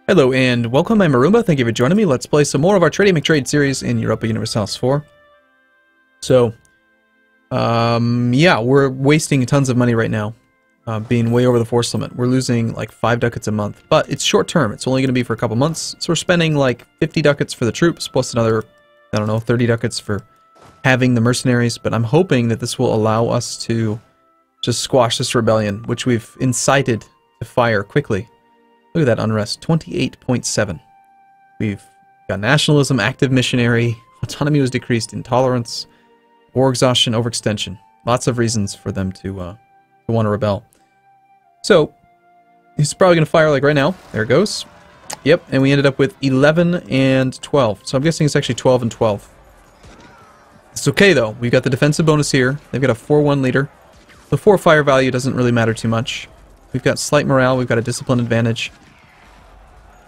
Hello and welcome, I'm Arumba. Thank you for joining me. Let's play some more of our Tradey McTrade series in Europa Universalis IV. So, yeah, we're wasting tons of money right now, being way over the force limit. We're losing like 5 ducats a month, but it's short term. It's only going to be for a couple months, so we're spending like 50 ducats for the troops, plus another, I don't know, 30 ducats for having the mercenaries, but I'm hoping that this will allow us to just squash this rebellion, which we've incited to fire quickly. Look at that unrest, 28.7. We've got nationalism, active missionary, autonomy was decreased, intolerance, war exhaustion, overextension. Lots of reasons for them to want to rebel. So, he's probably going to fire like right now. There it goes. Yep, and we ended up with 11 and 12. So I'm guessing it's actually 12 and 12. It's okay though. We've got the defensive bonus here. They've got a 4-1 leader. The 4 fire value doesn't really matter too much. We've got slight morale. We've got a discipline advantage.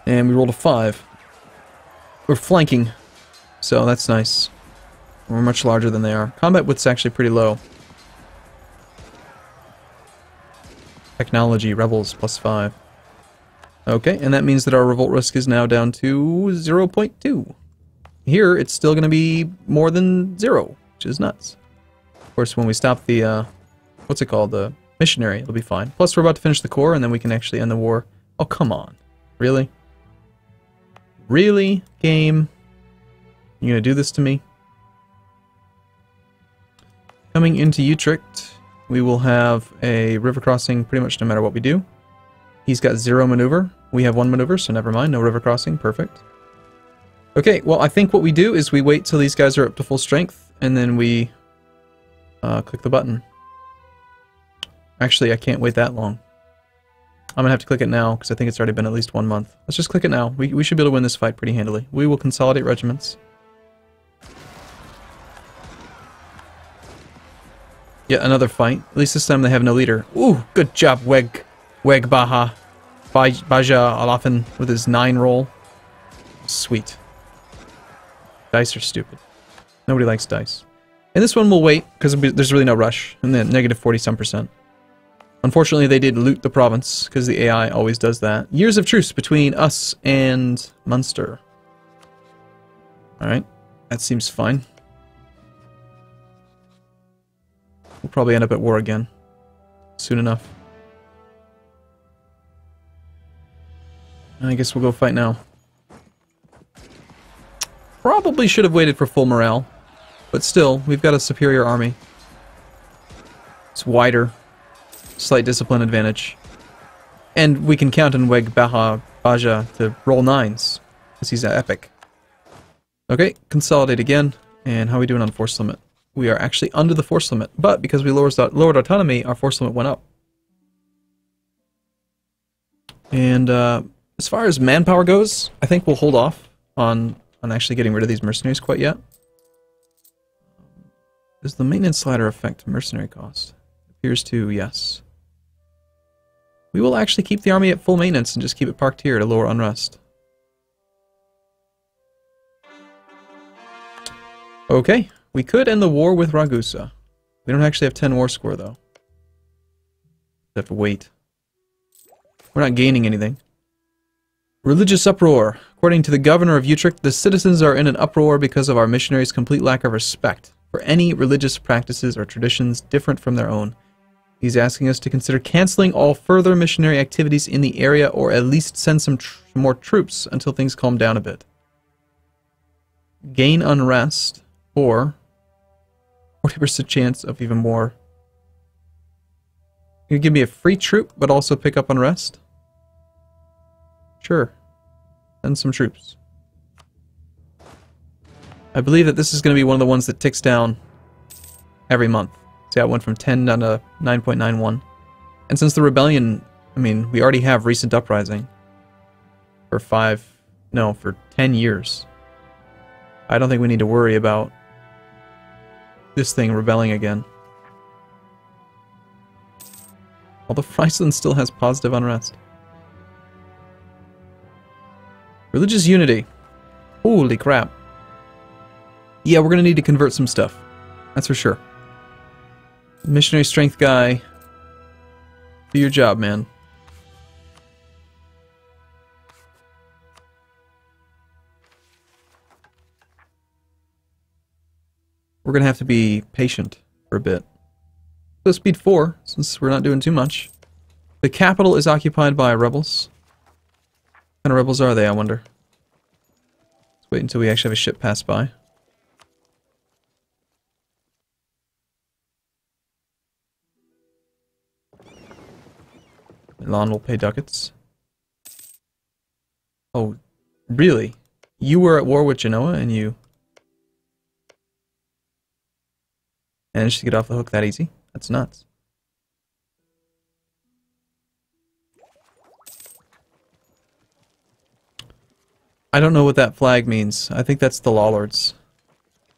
And we rolled a 5. We're flanking, so that's nice. We're much larger than they are. Combat width's actually pretty low. Technology, rebels, +5. Okay, and that means that our revolt risk is now down to 0.2. Here, it's still going to be more than 0, which is nuts. Of course, when we stop the, what's it called, the missionary, it'll be fine. Plus, we're about to finish the core, and then we can actually end the war. Oh, come on. Really? Really, game? You gonna do this to me? Coming into Utrecht, we will have a river crossing pretty much no matter what we do. He's got 0 maneuver. We have 1 maneuver, so never mind. No river crossing. Perfect. Okay, well, I think what we do is we wait till these guys are up to full strength, and then we click the button. Actually, I can't wait that long. I'm going to have to click it now, because I think it's already been at least 1 month. Let's just click it now. We should be able to win this fight pretty handily. We will consolidate regiments. Yeah, another fight. At least this time they have no leader. Ooh, good job, Weg Baja. Baja Alafin with his 9 roll. Sweet. Dice are stupid. Nobody likes dice. And this one we'll wait, because there's really no rush. And then negative 40-some%. Unfortunately, they did loot the province, because the AI always does that. Years of truce between us and Munster. Alright, that seems fine. We'll probably end up at war again. Soon enough. I guess we'll go fight now. Probably should have waited for full morale. But still, we've got a superior army. It's wider. Slight discipline advantage. And we can count on Weg Baja to roll 9s, because he's epic. Okay, consolidate again. And how are we doing on force limit? We are actually under the force limit, but because we lowered autonomy, our force limit went up. And as far as manpower goes, I think we'll hold off on actually getting rid of these mercenaries quite yet. Does the maintenance slider affect mercenary cost? Appears to, yes. We will actually keep the army at full maintenance and just keep it parked here to lower unrest. Okay, we could end the war with Ragusa. We don't actually have 10 war score though. We have to wait. We're not gaining anything. Religious uproar. According to the governor of Utrecht, the citizens are in an uproar because of our missionaries' complete lack of respect for any religious practices or traditions different from their own. He's asking us to consider canceling all further missionary activities in the area, or at least send some more troops until things calm down a bit. Gain unrest, or 40% chance of even more. You give me a free troop, but also pick up unrest? Sure. Send some troops. I believe that this is going to be one of the ones that ticks down every month. See, I went from 10 down to 9.91. And since the rebellion, I mean, we already have recent uprising for 10 years. I don't think we need to worry about this thing rebelling again. Although Friesland still has positive unrest. Religious unity. Holy crap. Yeah, we're going to need to convert some stuff. That's for sure. Missionary strength guy. Do your job, man. we're going to have to be patient for a bit. So speed 4, since we're not doing too much. The capital is occupied by rebels. What kind of rebels are they, I wonder? Let's wait until we actually have a ship pass by. Milan will pay ducats. Oh, really? You were at war with Genoa and you managed to get off the hook that easy? That's nuts. I don't know what that flag means. I think that's the Lawlords.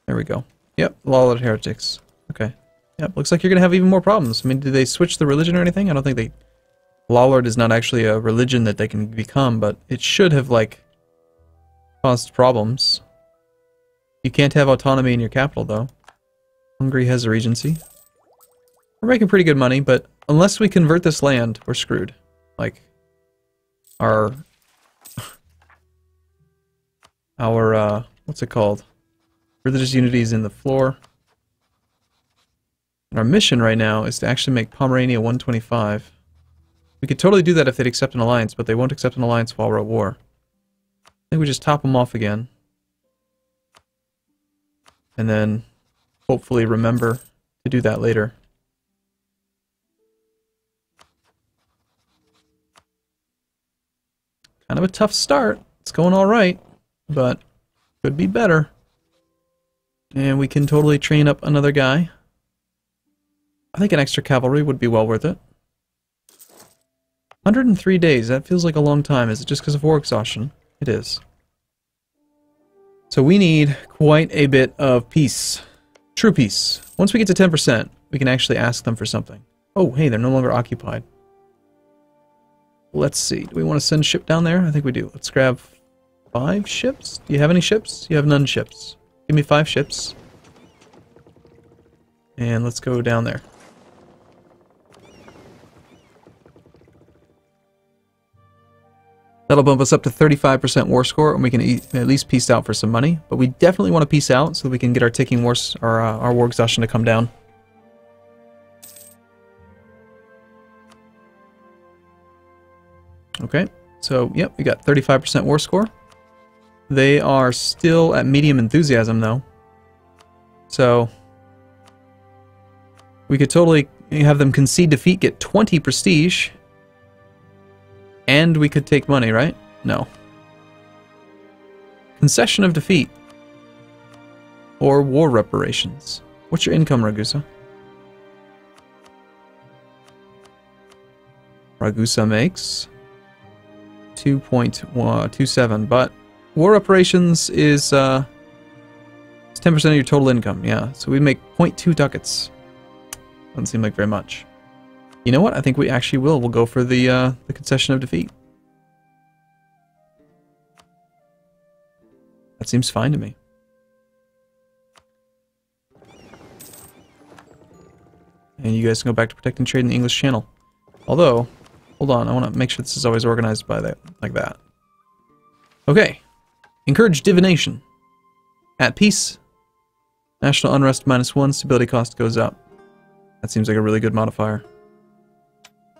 There we go. Yep, Lawlord heretics. Okay. Yep, looks like you're gonna have even more problems. I mean, did they switch the religion or anything? I don't think they... Lawlord is not actually a religion that they can become, but it should have, like, caused problems. You can't have autonomy in your capital, though. Hungary has a regency. We're making pretty good money, but unless we convert this land, we're screwed. Like, our, what's it called? Religious unity is in the floor. And our mission right now is to actually make Pomerania 125. We could totally do that if they'd accept an alliance, but they won't accept an alliance while we're at war. I think we just top them off again. And then hopefully remember to do that later. Kind of a tough start. It's going alright, but could be better. And we can totally train up another guy. I think an extra cavalry would be well worth it. 103 days, that feels like a long time. Is it just because of war exhaustion? It is. So we need quite a bit of peace. True peace. Once we get to 10%, we can actually ask them for something. Oh, hey, they're no longer occupied. Let's see. Do we want to send a ship down there? I think we do. Let's grab 5 ships. Do you have any ships? You have none ships. Give me 5 ships. And let's go down there. That'll bump us up to 35% war score, and we can at least peace out for some money. But we definitely want to peace out so that we can get our ticking wars, our war exhaustion to come down. Okay, so yep, we got 35% war score. They are still at medium enthusiasm though. So we could totally have them concede defeat, get 20 prestige. And we could take money, right? No. Concession of defeat. Or war reparations. What's your income, Ragusa? Ragusa makes 2.27, but war reparations is 10% of your total income, yeah. So we make 0.2 ducats. Doesn't seem like very much. You know what? I think we actually will. We'll go for the concession of defeat. That seems fine to me. And you guys can go back to protecting trade in the English Channel. Although, hold on, I want to make sure this is always organized by that, like that. Okay. Encourage divination. At peace. National unrest -1, stability cost goes up. That seems like a really good modifier.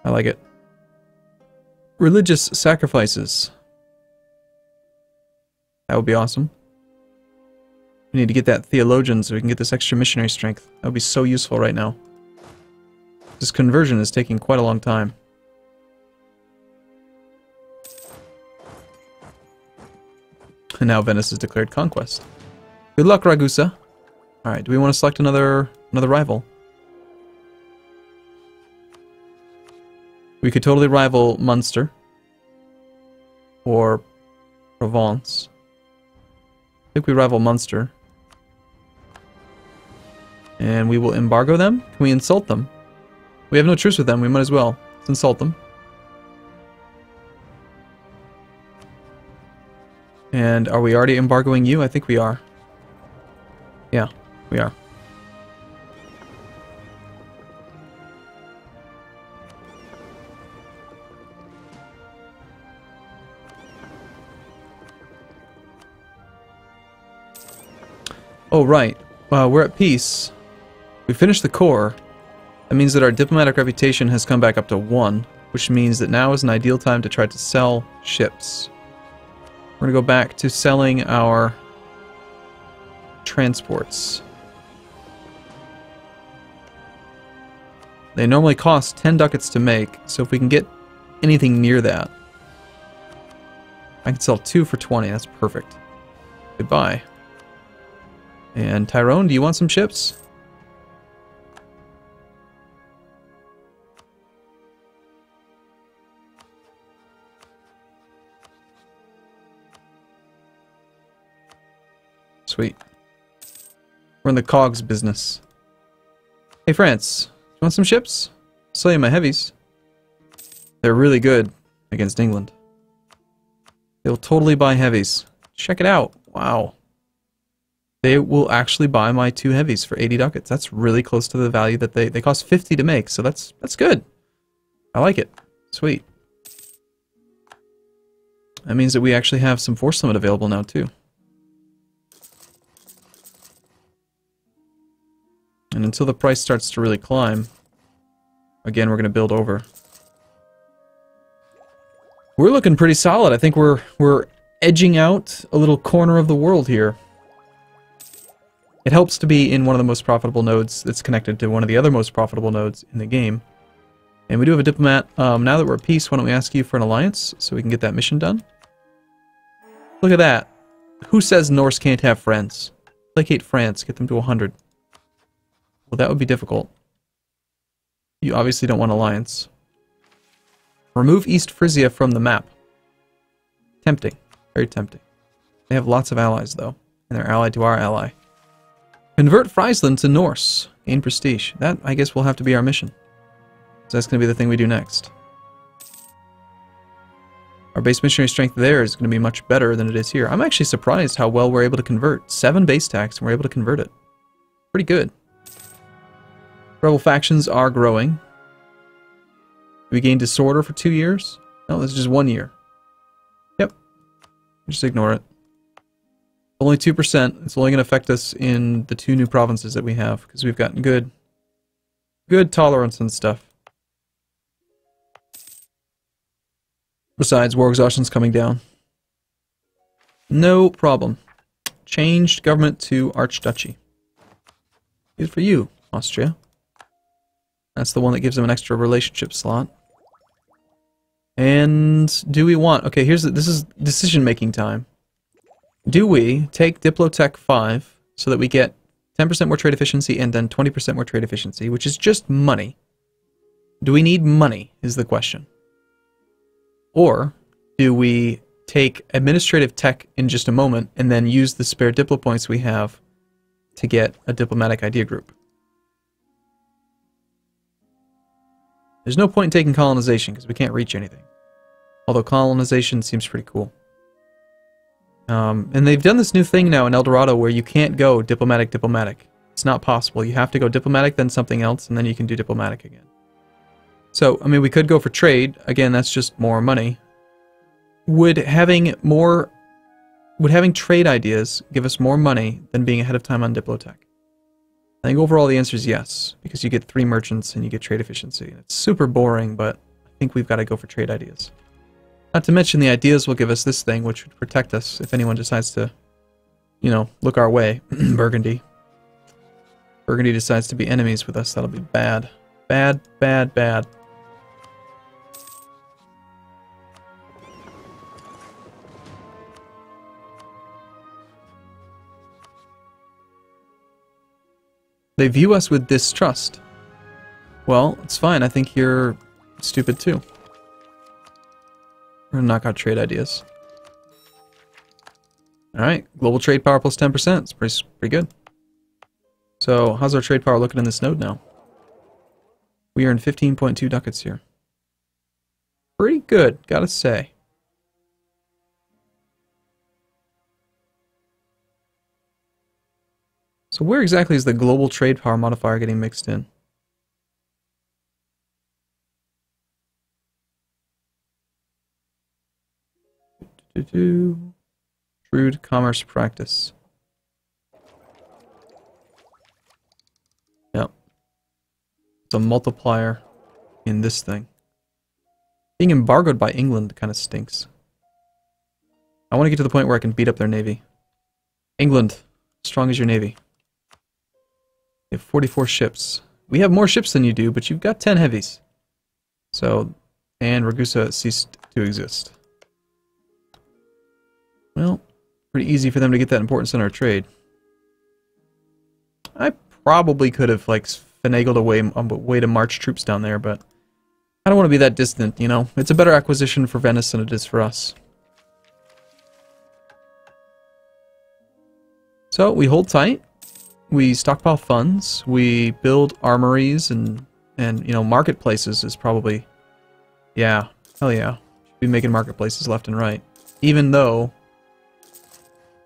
I like it. Religious sacrifices. That would be awesome. We need to get that theologian so we can get this extra missionary strength. That would be so useful right now. This conversion is taking quite a long time. And now Venice has declared conquest. Good luck, Ragusa. Alright, do we want to select another rival? We could totally rival Munster. Or Provence. I think we rival Munster. And we will embargo them? Can we insult them? We have no truce with them, we might as well. Let's insult them. And are we already embargoing you? I think we are. Yeah, we are. Oh, right. we're at peace. We finished the core. That means that our diplomatic reputation has come back up to 1, which means that now is an ideal time to try to sell ships. We're going to go back to selling our transports. They normally cost 10 ducats to make, so if we can get anything near that, I can sell 2 for 20. That's perfect. Goodbye. And Tyrone, do you want some ships? Sweet. We're in the cogs business. Hey, France. You want some ships? I'll sell you my heavies. They're really good against England. They'll totally buy heavies. Check it out. Wow. They will actually buy my 2 heavies for 80 ducats. That's really close to the value that they cost 50 to make, so that's good. I like it. Sweet. That means that we actually have some force limit available now too. And until the price starts to really climb, again, we're going to build over. We're looking pretty solid. I think we're edging out a little corner of the world here. It helps to be in one of the most profitable nodes that's connected to one of the other most profitable nodes in the game. And we do have a diplomat. Now that we're at peace, why don't we ask you for an alliance so we can get that mission done? Look at that. Who says Norse can't have friends? Placate France, get them to 100. Well, that would be difficult. You obviously don't want alliance. Remove East Frisia from the map. Tempting. Very tempting. They have lots of allies, though. And they're allied to our ally. Convert Friesland to Norse. Gain prestige. That, I guess, will have to be our mission. So that's going to be the thing we do next. Our base missionary strength there is going to be much better than it is here. I'm actually surprised how well we're able to convert. 7 base tax, and we're able to convert it. Pretty good. Rebel factions are growing. We gained disorder for 2 years? No, this is just 1 year. Yep. Just ignore it. Only 2%. It's only going to affect us in the 2 new provinces that we have, because we've gotten good tolerance and stuff. Besides, war exhaustion's coming down. No problem. Changed government to Archduchy. Good for you, Austria. That's the one that gives them an extra relationship slot. And do we want... Okay, this is decision-making time. Do we take Diplotech 5 so that we get 10% more trade efficiency and then 20% more trade efficiency, which is just money? Do we need money, is the question. Or do we take administrative tech in just a moment and then use the spare Diplo points we have to get a diplomatic idea group? There's no point in taking colonization because we can't reach anything. Although colonization seems pretty cool. And they've done this new thing now in El Dorado where you can't go diplomatic. It's not possible. You have to go diplomatic, then something else, and then you can do diplomatic again. So, I mean, we could go for trade. Again, that's just more money. Would having trade ideas give us more money than being ahead of time on Diplotech? I think overall the answer is yes, because you get 3 merchants and you get trade efficiency. It's super boring, but I think we've got to go for trade ideas. Not to mention the ideas will give us this thing, which would protect us if anyone decides to, you know, look our way. Burgundy. Burgundy decides to be enemies with us. That'll be bad. Bad, bad, bad. They view us with distrust. Well, it's fine. I think you're stupid too. We're gonna knock out trade ideas. Alright, global trade power plus 10%. It's pretty good. So, how's our trade power looking in this node now? We earned 15.2 ducats here. Pretty good, gotta say. So where exactly is the global trade power modifier getting mixed in? Shrewd commerce practice. It's a multiplier in this thing. Being embargoed by England kind of stinks. I want to get to the point where I can beat up their navy. England, strong as your navy. You have 44 ships. We have more ships than you do, but you've got 10 heavies. So, and Ragusa ceased to exist. Well, pretty easy for them to get that important center of trade. I probably could have, like, finagled a way to march troops down there, but I don't want to be that distant, you know? It's a better acquisition for Venice than it is for us. So, we hold tight. We stockpile funds. We build armories and you know, marketplaces is probably... Yeah, hell yeah. Should be making marketplaces left and right. Even though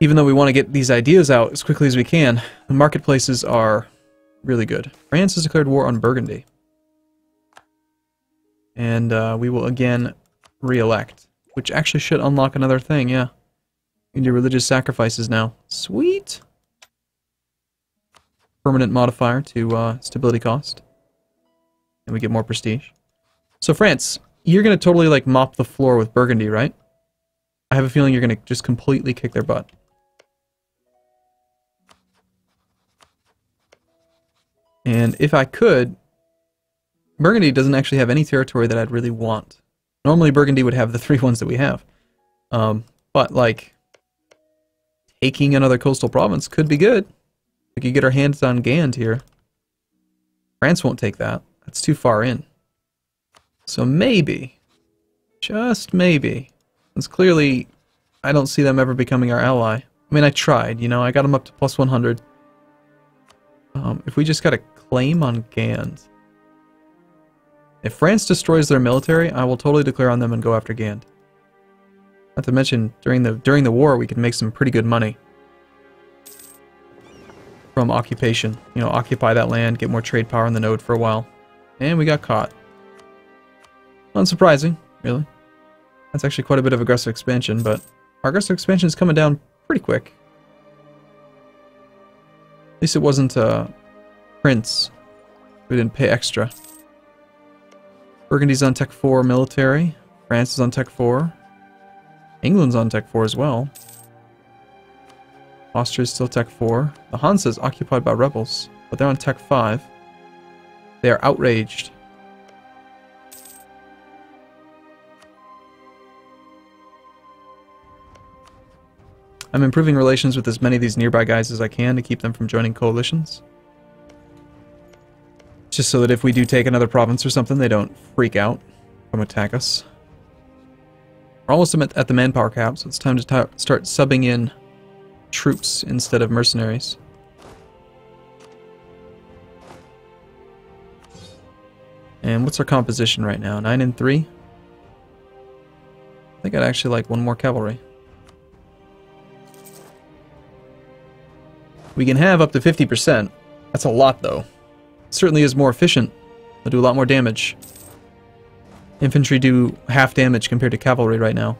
we want to get these ideas out as quickly as we can, the marketplaces are really good. France has declared war on Burgundy. And we will again re-elect, which actually should unlock another thing, yeah. You can do religious sacrifices now. Sweet! Permanent modifier to stability cost. And we get more prestige. So France, you're going to totally like mop the floor with Burgundy, right? I have a feeling you're going to just completely kick their butt. And if I could, Burgundy doesn't actually have any territory that I'd really want. Normally Burgundy would have the 3 ones that we have. But like, taking another coastal province could be good. We could get our hands on Gand here. France won't take that. That's too far in. So maybe, just maybe, since clearly I don't see them ever becoming our ally. I mean, I tried, you know, I got them up to plus 100. If we just got a claim on Gand. If France destroys their military, I will totally declare on them and go after Gand. Not to mention, during the war, we could make some pretty good money from occupation. You know, occupy that land, get more trade power in the node for a while. And we got caught. Unsurprising, really. That's actually quite a bit of aggressive expansion, but our aggressive expansion is coming down pretty quick. At least it wasn't Prince. We didn't pay extra. Burgundy's on Tech 4 military. France is on Tech 4. England's on Tech 4 as well. Austria's still Tech 4. The Hansa's occupied by rebels, but they're on Tech 5. They are outraged. I'm improving relations with as many of these nearby guys as I can to keep them from joining coalitions. Just so that if we do take another province or something, they don't freak out, come attack us. We're almost at the manpower cap, so it's time to start subbing in troops instead of mercenaries. And what's our composition right now? 9 and 3? I think I'd actually like one more cavalry. We can have up to 50%. That's a lot, though. It certainly is more efficient. They'll do a lot more damage. Infantry do half damage compared to cavalry right now.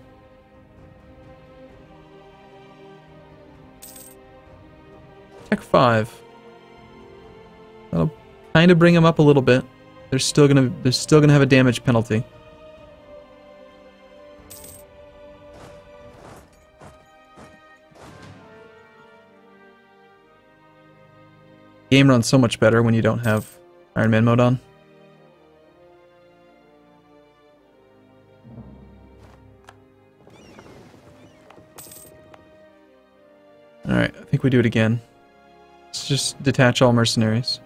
Tech 5. That'll kind of bring them up a little bit. They're still gonna have a damage penalty. Game runs so much better when you don't have Iron Man mode on. Alright, I think we do it again. Let's just detach all mercenaries.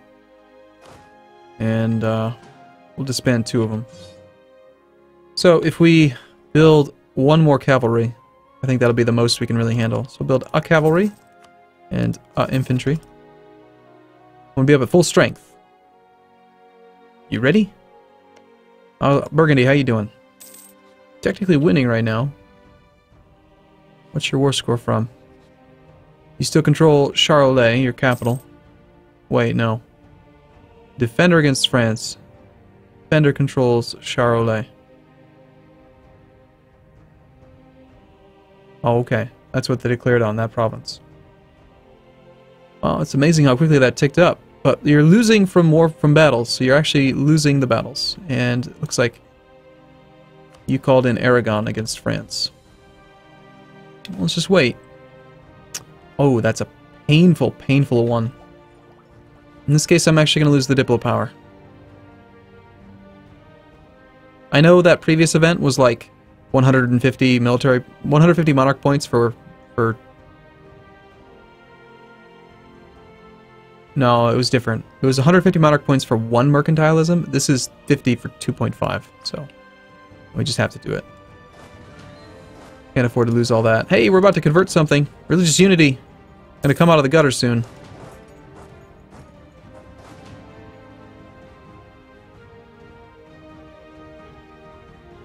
And we'll disband 2 of them. So if we build 1 more cavalry, I think that'll be the most we can really handle. So we'll build a cavalry and infantry. We'll be up at full strength. You ready? Burgundy, how you doing? Technically winning right now. What's your war score from? You still control Charolais, your capital. Wait, no. Defender against France. Defender controls Charolais. Oh, okay. That's what they declared on that province. Well, it's amazing how quickly that ticked up. But you're losing from battles, so you're actually losing the battles. And it looks like you called in Aragon against France. Let's just wait. Oh, that's a painful, painful one. In this case, I'm actually going to lose the Diplo power. I know that previous event was like 150 monarch points for... No, it was different. It was 150 monarch points for 1 mercantilism. This is 50 for 2.5, so we just have to do it. Can't afford to lose all that. Hey, we're about to convert something. Religious unity. Gonna come out of the gutter soon.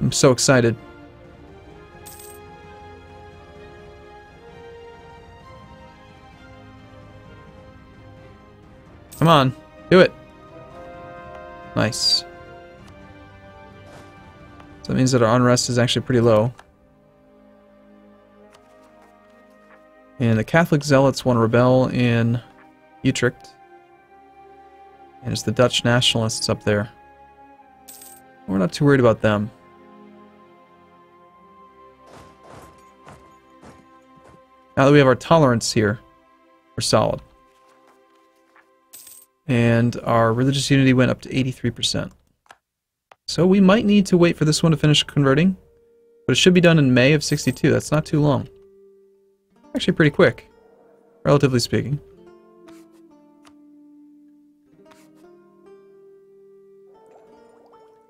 I'm so excited. Come on, do it. Nice. So that means that our unrest is actually pretty low. And the Catholic Zealots want to rebel in Utrecht. And it's the Dutch nationalists up there. We're not too worried about them. Now that we have our tolerance here, we're solid. And our religious unity went up to 83%. So we might need to wait for this one to finish converting. But it should be done in May of 62. That's not too long. Actually pretty quick, relatively speaking.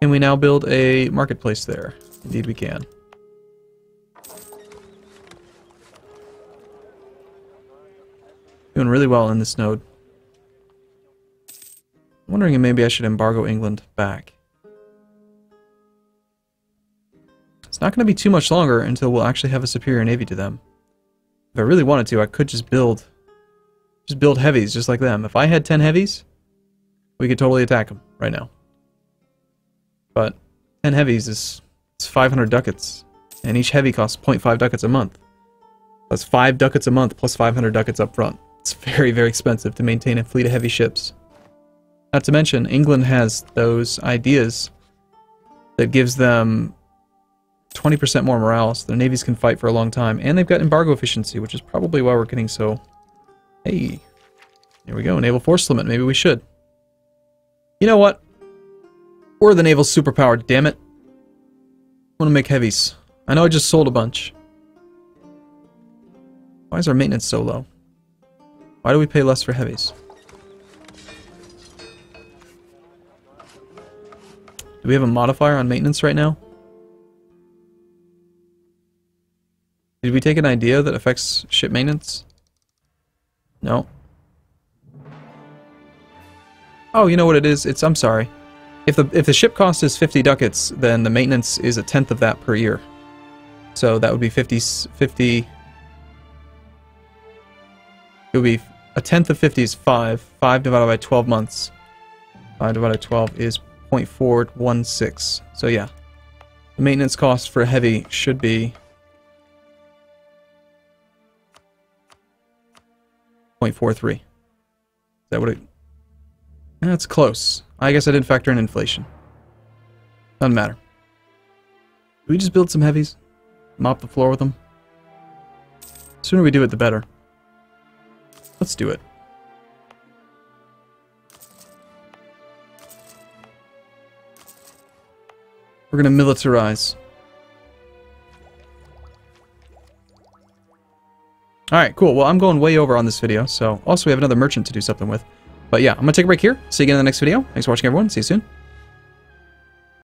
Can we now build a marketplace there? Indeed we can. Doing really well in this node. I'm wondering if maybe I should embargo England back. It's not going to be too much longer until we'll actually have a superior navy to them. If I really wanted to, I could just build heavies just like them. If I had 10 heavies, we could totally attack them right now. But 10 heavies is 500 ducats, and each heavy costs 0.5 ducats a month. That's 5 ducats a month plus 500 ducats up front. It's very, very expensive to maintain a fleet of heavy ships. Not to mention, England has those ideas that gives them 20% more morale, so their navies can fight for a long time, and they've got embargo efficiency, which is probably why we're getting so... Hey, here we go, naval force limit, maybe we should. You know what? We're the naval superpower, damn it. I want to make heavies. I know I just sold a bunch. Why is our maintenance so low? Why do we pay less for heavies? Do we have a modifier on maintenance right now? Did we take an idea that affects ship maintenance? No. Oh, you know what it is? I'm sorry. If the ship cost is 50 ducats, then the maintenance is a tenth of that per year. So that would be 50. It would be a tenth of 50 is 5. 5 divided by 12 months. 5 divided by 12 is 0.416. So yeah, the maintenance cost for a heavy should be 0.43. Is that what it... That's close. I guess I didn't factor in inflation. Doesn't matter. Do we just build some heavies? Mop the floor with them? The sooner we do it, the better. Let's do it. We're gonna militarize. Alright, cool. Well, I'm going way over on this video, so also we have another merchant to do something with. But yeah, I'm gonna take a break here. See you again in the next video. Thanks for watching, everyone. See you soon.